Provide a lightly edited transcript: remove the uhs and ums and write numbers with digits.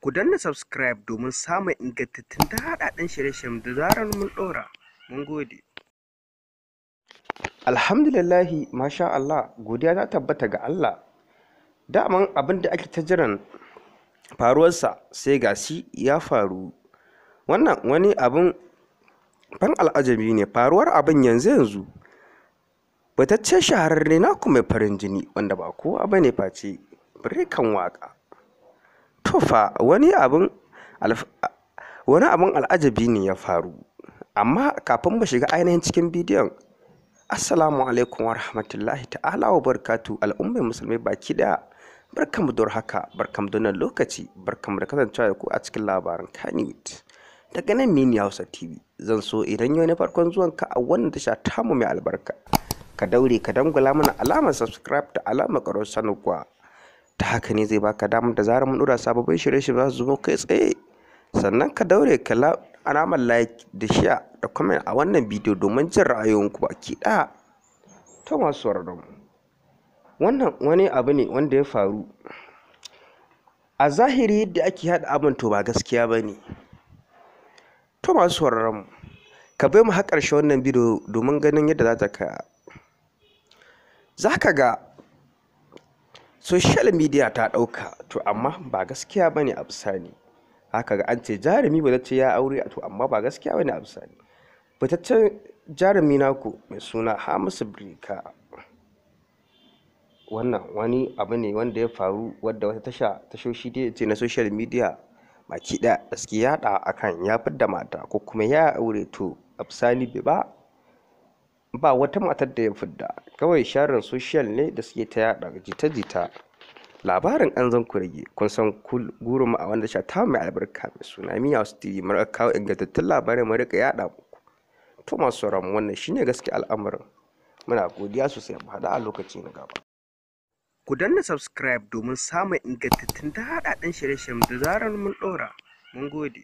Ku danna subscribe domin samun ingantattun daɗaɗɗen shirye-shiryen da zarar mun ɗora. Mun gode. Alhamdulillahi, masha Allah, godiya ta tabbata ga Allah. Daman abin da ake ta jiran faruwarsa sai ga shi ya faru. Wannan wani abin ban al'ajabi ne, faruwar abin yanzu. Batacce shahararre naku mai farin jini wanda ba kowa bane face kan waka. To fa wani abin al'ajabi ne ya faru. Amma kafin mu shiga ainihin cikin bidiyon, assalamu alaikum wa rahmatullahi ta'ala wa barakatu al'ummai musulmai baki daya. Barkanmu da haka, barkanmu da wannan lokaci, barkanmu da kasancewa da ku a cikin labaran Kannywood daga nan Mini Hausa TV. Zan so idan yau ne farkon zuwanka a wannan tasha tamu mai albarka, ka daure ka dangula mana alamar subscribe da alamar ƙarar sanarwa. Ta haka ne zai baka damar da zarar mun dora sababbin shirye-shirye za su zo kai tsaye. Sannan ka daure ka alamar like da share da comment a wannan bidiyo domin jin ra'ayoyinku baki ɗaya. To masu sauraron mu, wannan wani abu ne wanda ya faru a zahiri yadda ake haɗa abin to ba gaskiya ba ne. To masu sauraron mu, ka bai mu har ƙarshe wannan bidiyo domin ganin yadda za ta kaya. Za ka ga social media ta ɗauka, to amma ba gaskiya ba ne a bisani. Haka ga an ce jarumi ba ce ya aure, to amma ba gaskiya ba ne a bisani. Fitaccen jarumi naku mai suna Hamisu Breaker, wannan wani abu ne wanda ya faru wadda wata tashoshi da ce na social media baki ɗaya da suke yaɗa akan ya fidda mata ko kuma ya aure, to a bisani ba wata matar da ya fidda, kawai sharin social ne da suke ta yada jita-jita. Labarin an zan ku rage, kun san gurin mu a wanda sha ta mai albarka mai suna Mini Hausa TV, mu rika kawo ingantattun labarai mu rika yada muku. To masu sauran wannan shine gaskiya al'amarin. Muna godiya sosai, mu hada a lokaci na gaba. Ku danna subscribe domin samun ingantattun daɗaɗɗen shirye-shiryen da zarar mun ɗora. Mun gode.